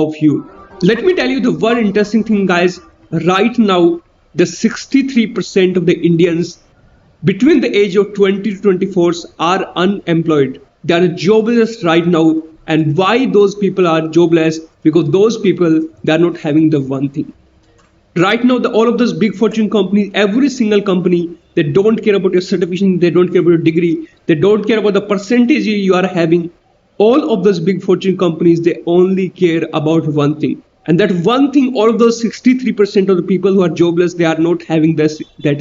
of you. Let me tell you the one interesting thing, guys. Right now, the 63% of the Indians between the age of 20 to 24 are unemployed. They are jobless right now. And why those people are jobless? Because those people, they are not having the one thing. Right now, all of those big fortune companies, every single company, they don't care about your certification, they don't care about your degree, they don't care about the percentage you are having. All of those big fortune companies, they only care about one thing. And that one thing, all of those 63% of the people who are jobless, they are not having that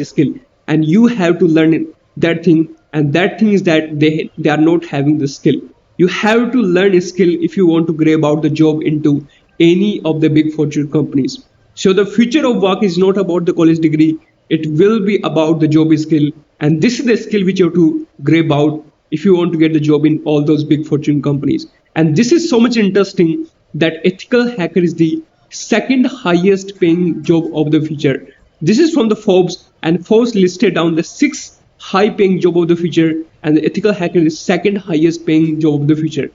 skill. And you have to learn that thing. And that thing is that they are not having the skill. You have to learn a skill if you want to grab out the job into any of the big fortune companies. So the future of work is not about the college degree. It will be about the job skill. And this is the skill which you have to grab out if you want to get the job in all those big fortune companies. And this is so much interesting that ethical hacker is the second highest paying job of the future. This is from the Forbes, and Forbes listed down the 6 high paying job of the future, and the ethical hacker is second highest paying job of the future.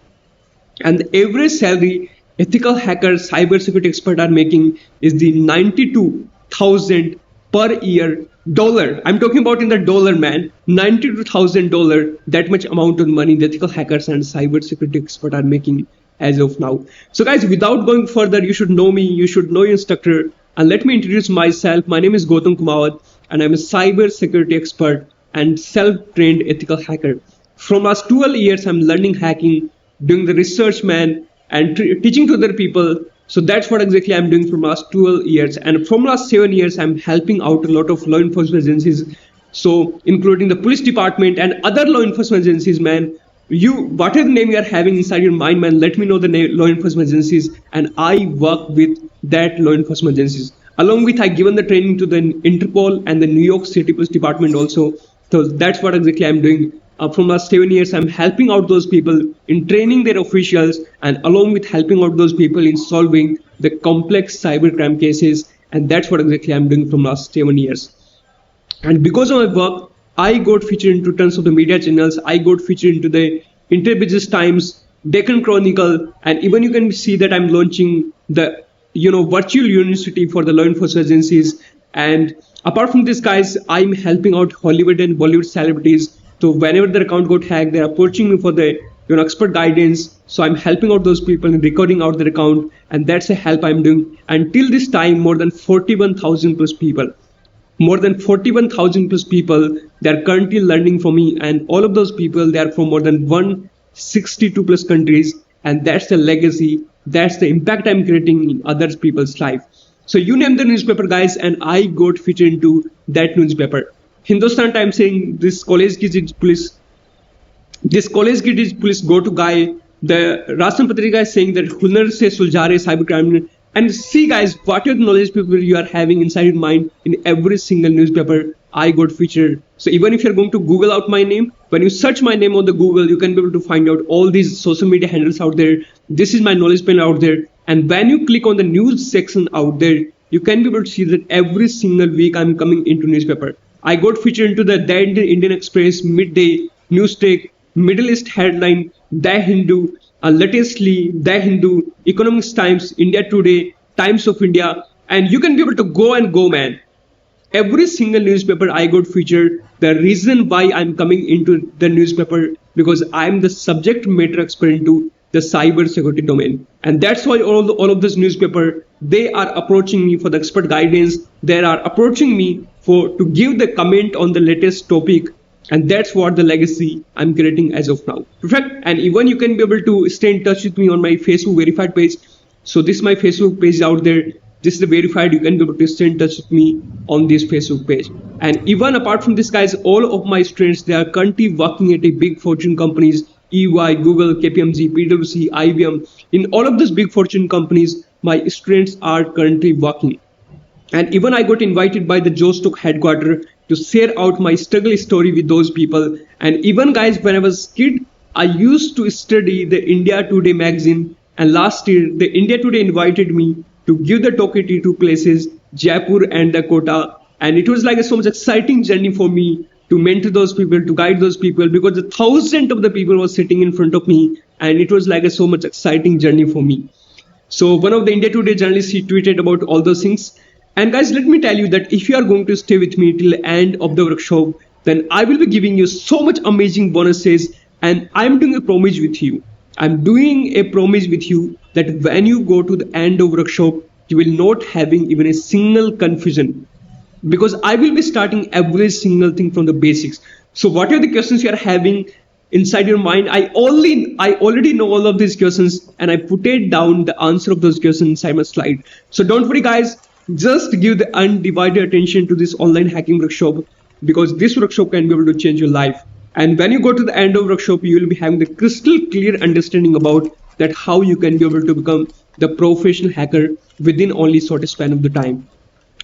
And the average salary ethical hacker cybersecurity expert are making is the 92,000 per year dollar. I'm talking about in the dollar, man. $92,000, that much amount of money the ethical hackers and cybersecurity expert are making as of now. So guys, without going further, you should know me, you should know your instructor, and let me introduce myself. My name is Gautam Kumawat, and I'm a cybersecurity expert and self-trained ethical hacker. From last 12 years, I'm learning hacking, doing the research, man, and teaching to other people. So that's what exactly I'm doing from last 12 years. And from last 7 years, I'm helping out a lot of law enforcement agencies. So including the police department and other law enforcement agencies, man. Whatever name you are having inside your mind, man, let me know the law enforcement agencies, and I work with that law enforcement agencies. Along with I given the training to the Interpol and the New York City Police Department also. So that's what exactly I'm doing. From last 7 years, I'm helping out those people in training their officials, and along with helping out those people in solving the complex cybercrime cases. And that's what exactly I'm doing from last 7 years. And because of my work, I got featured into tons of the media channels. I got featured into the Inter Business Times, Deccan Chronicle, and even you can see that I'm launching the virtual university for the law enforcement agencies. And apart from this, guys, I'm helping out Hollywood and Bollywood celebrities. So whenever their account got hacked, they're approaching me for the expert guidance. So I'm helping out those people and recording out their account, and that's a help I'm doing. Until this time, more than 41,000 plus people. More than 41,000 plus people, they are currently learning from me, and all of those people, they are from more than 162 plus countries, and that's the legacy, that's the impact I'm creating in other people's life. So you name the newspaper, guys, and I got featured into that newspaper. Hindustan Times saying this college kid is police go to guy. The Rashtraman Patrika is saying that Hunar se suljare cybercrime. And see, guys, whatever knowledge people you are having inside your mind, in every single newspaper, I got featured. So even if you're going to Google out my name, when you search my name on the Google, you can be able to find out all these social media handles out there. This is my knowledge panel out there. And when you click on the news section out there, you can be able to see that every single week I'm coming into newspaper. I got featured into the Indian Express, Midday, Newstak, Middle East Headline, The Hindu, latestly The Hindu, Economics Times, India Today, Times of India, and you can be able to go, man. Every single newspaper I got featured. The reason why I'm coming into the newspaper, because I'm the subject matter expert into the cyber security domain, and that's why all of this newspaper, they are approaching me for the expert guidance. They are approaching me to give the comment on the latest topic. And that's what the legacy I'm creating as of now. Perfect. And even you can be able to stay in touch with me on my Facebook verified page. So this is my Facebook page out there. This is the verified. You can be able to stay in touch with me on this Facebook page. And even apart from this, guys, all of my students, they are currently working at a big fortune companies, EY, Google, KPMG, PwC, IBM. In all of these big fortune companies, my students are currently working. And even I got invited by the Joe Stock headquarters to share out my struggle story with those people. And even, guys, when I was a kid, I used to study the India Today magazine. And last year, the India Today invited me to give the talk at two places, Jaipur and Dakota. And it was like so much exciting journey for me to mentor those people, to guide those people, because the thousands of the people were sitting in front of me. And it was like so much exciting journey for me. So one of the India Today journalists, he tweeted about all those things. And guys, let me tell you that if you are going to stay with me till the end of the workshop, then I will be giving you so much amazing bonuses. And I'm doing a promise with you. I'm doing a promise with you that when you go to the end of workshop, you will not having even a single confusion, because I will be starting every single thing from the basics. So what are the questions you are having inside your mind? I already know all of these questions, and I put it down the answer of those questions inside my slide. So don't worry guys, just give the undivided attention to this online hacking workshop, because this workshop can be able to change your life. And when you go to the end of workshop, you will be having the crystal clear understanding about that how you can be able to become the professional hacker within only short span of the time.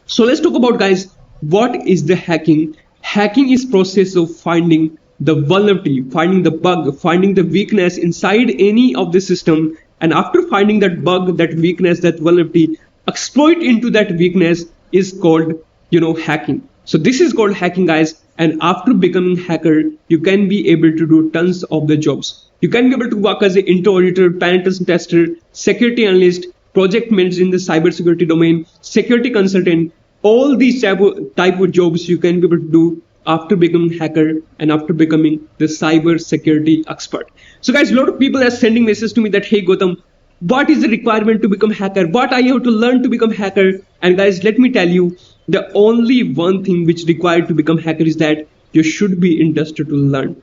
So let's talk about, guys, what is the hacking? Hacking is process of finding the vulnerability, finding the bug, finding the weakness inside any of the system, and after finding that bug, that weakness, that vulnerability, exploit into that weakness is called, hacking. So this is called hacking, guys. And after becoming hacker, you can be able to do tons of the jobs. You can be able to work as an intro auditor, penetration tester, security analyst, project manager in the cybersecurity domain, security consultant. All these type of jobs you can be able to do after becoming hacker and after becoming the cyber security expert. So guys, a lot of people are sending messages to me that, hey Gautam, what is the requirement to become hacker? What I have to learn to become hacker? And guys, let me tell you, the only one thing which required to become hacker is that you should be interested to learn.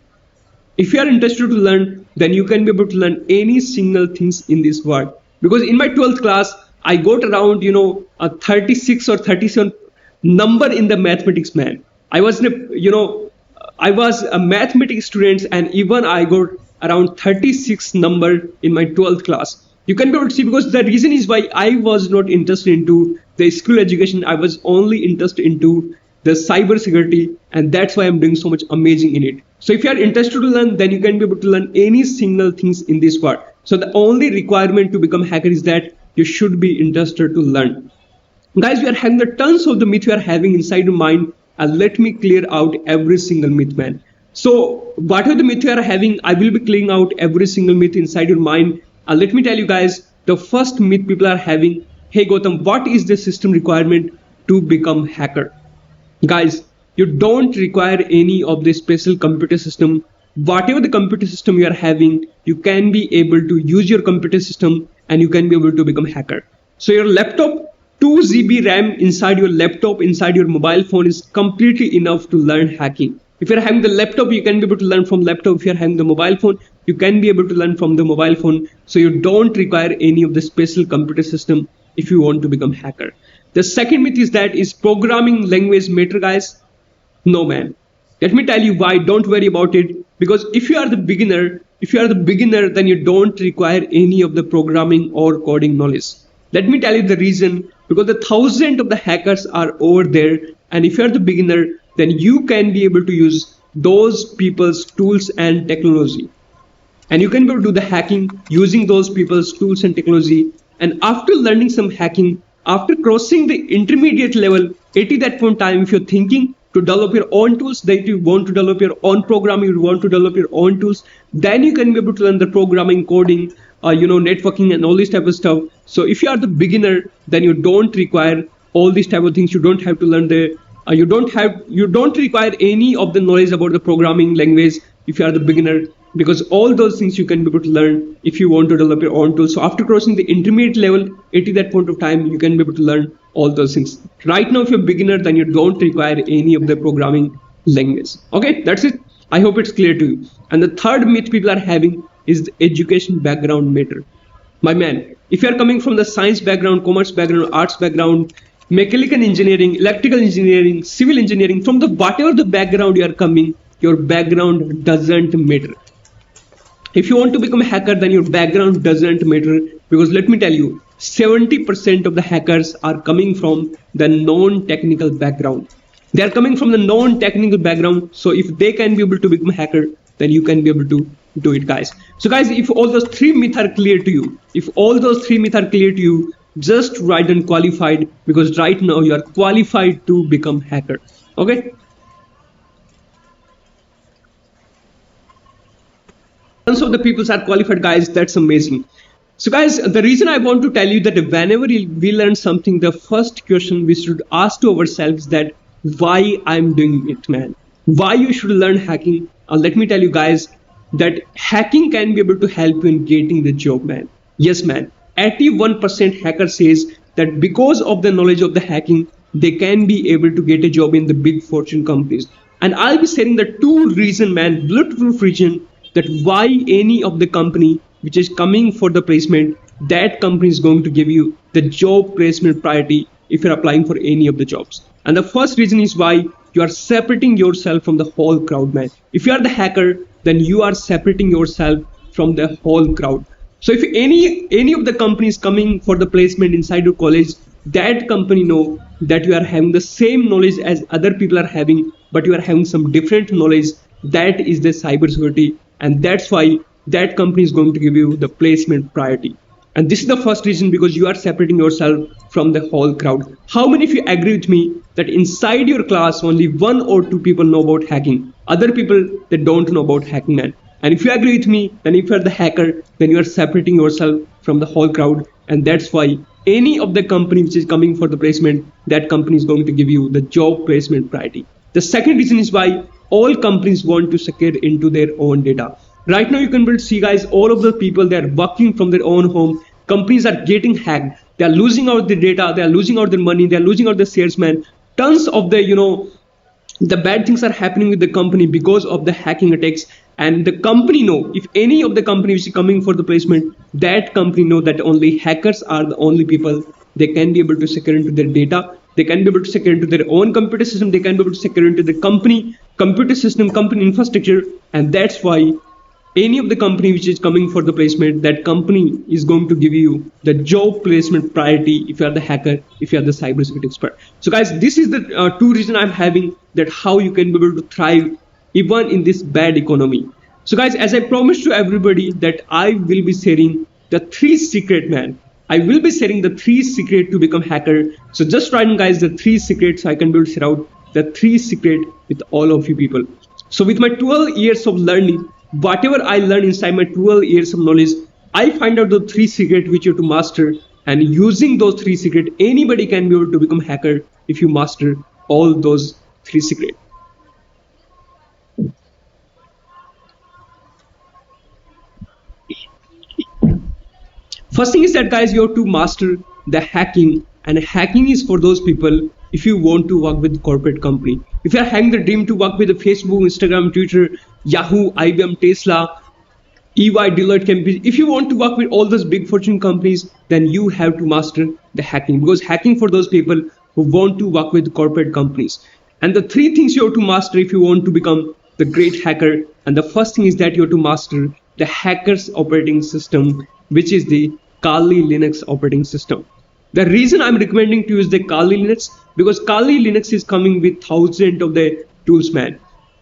If you are interested to learn, then you can be able to learn any single things in this world. Because in my 12th class, I got around, a 36 or 37 number in the mathematics, man. I was a mathematics student, and even I got around 36 number in my 12th class. You can be able to see, because the reason is why I was not interested into the school education. I was only interested into the cyber security, and that's why I'm doing so much amazing in it. So if you are interested to learn, then you can be able to learn any single things in this world. So the only requirement to become hacker is that you should be interested to learn. Guys, we are having the tons of the myth we are having inside your mind, and let me clear out every single myth, man. So whatever the myth you are having, I will be clearing out every single myth inside your mind. And let me tell you guys, the first myth people are having, hey Gautam, what is the system requirement to become hacker? Guys, you don't require any of the special computer system. Whatever the computer system you are having, you can be able to use your computer system and you can be able to become hacker. So your laptop, 2 GB RAM inside your laptop, inside your mobile phone is completely enough to learn hacking. If you're having the laptop, you can be able to learn from laptop. If you're having the mobile phone, you can be able to learn from the mobile phone. So you don't require any of the special computer system if you want to become hacker. The second myth is that is programming language matter, guys? No, man. Let me tell you why. Don't worry about it. Because if you are the beginner, then you don't require any of the programming or coding knowledge. Let me tell you the reason. Because the thousands of the hackers are over there, and if you are the beginner, then you can be able to use those people's tools and technology. And you can be able to do the hacking using those people's tools and technology. And after learning some hacking, after crossing the intermediate level, at that point in time, if you're thinking to develop your own tools, that you want to develop your own programming, you want to develop your own tools, then you can be able to learn the programming, coding, networking and all this type of stuff. So if you are the beginner, then you don't require all these type of things. You don't have to learn you don't require any of the knowledge about the programming language if you are the beginner, because all those things you can be able to learn if you want to develop your own tools. So after crossing the intermediate level, at that point of time, you can be able to learn all those things. Right now, if you're a beginner, then you don't require any of the programming language. Okay, that's it. I hope it's clear to you. And the third myth people are having is the education background matter. My man, if you are coming from the science background, commerce background, arts background, mechanical engineering, electrical engineering, civil engineering, from the whatever the background you are coming, your background doesn't matter. If you want to become a hacker, then your background doesn't matter, because let me tell you, 70% of the hackers are coming from the non-technical background. They are coming from the non-technical background. So if they can be able to become a hacker, then you can be able to do it, guys. So guys, if all those three myths are clear to you, just write down qualified, because right now you are qualified to become hacker. Okay. Tons of the people are qualified, guys. That's amazing. So guys, the reason I want to tell you that whenever we learn something, the first question we should ask to ourselves that why I'm doing it, man. Why you should learn hacking. Let me tell you guys that hacking can be able to help you in getting the job, man. Yes, man. 81% hacker says that because of the knowledge of the hacking, they can be able to get a job in the big fortune companies. And I'll be sharing the two reason, man, bulletproof reason that why any of the company which is coming for the placement, that company is going to give you the job placement priority if you're applying for any of the jobs. And the first reason is why you are separating yourself from the whole crowd, man. If you are the hacker, then you are separating yourself from the whole crowd. So if any of the companies coming for the placement inside your college, that company know that you are having the same knowledge as other people are having, but you are having some different knowledge. That is the cybersecurity, and that's why that company is going to give you the placement priority. And this is the first reason, because you are separating yourself from the whole crowd. How many of you agree with me that inside your class only one or two people know about hacking? Other people, they don't know about hacking, man. And if you agree with me, then if you are the hacker, then you are separating yourself from the whole crowd. And that's why any of the company which is coming for the placement, that company is going to give you the job placement priority. The second reason is why all companies want to secure into their own data. Right now you can able to see, guys, all of the people, they are working from their own home. Companies are getting hacked. They are losing out the data. They are losing out their money. They are losing out the salesmen. Tons of the, the bad things are happening with the company because of the hacking attacks. And the company know, if any of the company which is coming for the placement, that company know that only hackers are the only people they can be able to secure into their data. They can be able to secure into their own computer system. They can be able to secure into the company computer system, company infrastructure. And that's why any of the company which is coming for the placement, that company is going to give you the job placement priority if you are the hacker, if you are the cybersecurity expert. So guys, this is the two reasons I'm having that how you can be able to thrive even in this bad economy. So guys, as I promised to everybody that I will be sharing the 3 secret, man. I will be sharing the 3 secret to become hacker. So just write down, guys, the 3 secrets so I can be able to share out the 3 secret with all of you people. So with my 12 years of learning, whatever I learned inside my 12 years of knowledge, I find out the 3 secrets which you have to master. And using those 3 secrets, anybody can be able to become hacker if you master all those 3 secrets. First thing is that, guys, you have to master the hacking, and hacking is for those people if you want to work with corporate company. If you are having the dream to work with the Facebook, Instagram, Twitter, Yahoo, IBM, Tesla, EY, Deloitte, Cambridge, if you want to work with all those big fortune companies, then you have to master the hacking, because hacking for those people who want to work with corporate companies. And the 3 things you have to master if you want to become the great hacker. And the first thing is that you have to master the hacker's operating system, which is the Kali Linux operating system. The reason I'm recommending to use the Kali Linux, because Kali Linux is coming with thousands of the tools, man.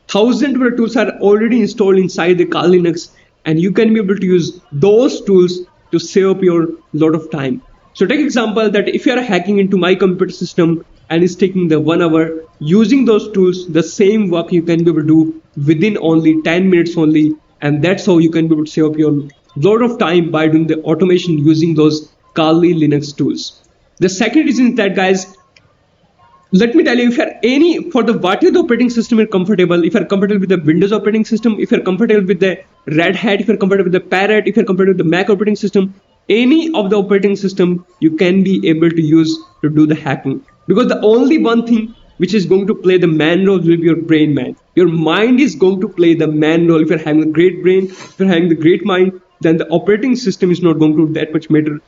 Thousands of the tools are already installed inside the Kali Linux, and you can be able to use those tools to save up your lot of time. So take example that if you are hacking into my computer system and it's taking the 1 hour, using those tools, the same work you can be able to do within only 10 minutes only. And that's how you can be able to save up your lot of time by doing the automation using those Kali Linux tools. The second reason is that, guys, let me tell you, if you're for the whatever the operating system you're comfortable, if you're comfortable with the Windows operating system, if you're comfortable with the Red Hat, if you're comfortable with the Parrot, if you're comfortable with the Mac operating system, any of the operating system you can be able to use to do the hacking. Because the only one thing which is going to play the man role will be your brain, man. Your mind is going to play the man role. If you're having a great brain, if you're having the great mind, then the operating system is not going to that much matter.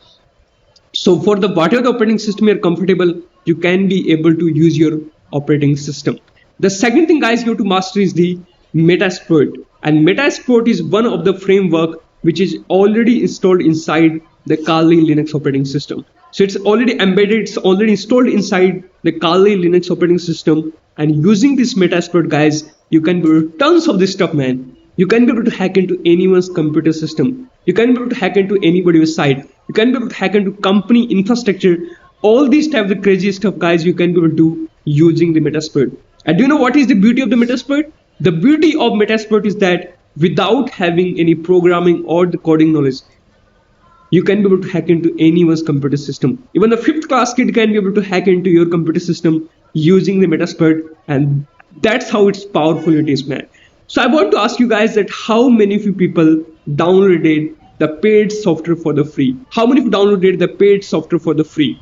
So for the whatever the operating system you're comfortable, you can be able to use your operating system. The second thing, guys, you have to master is the Metasploit. And Metasploit is one of the framework which is already installed inside the Kali Linux operating system. So it's already embedded, it's already installed inside the Kali Linux operating system. And using this Metasploit, guys, you can do tons of this stuff, man. You can be able to hack into anyone's computer system. You can be able to hack into anybody's site. You can be able to hack into company infrastructure. All these type of crazy stuff, guys, you can be able to do using the Metasploit. And do you know what is the beauty of the Metasploit? The beauty of Metasploit is that without having any programming or the coding knowledge, You can be able to hack into anyone's computer system. Even the fifth class kid can be able to hack into your computer system using the Metasploit, and that's how it's powerful it is, man. So I want to ask you guys that how many of you people downloaded the paid software for the free? How many of you downloaded the paid software for the free?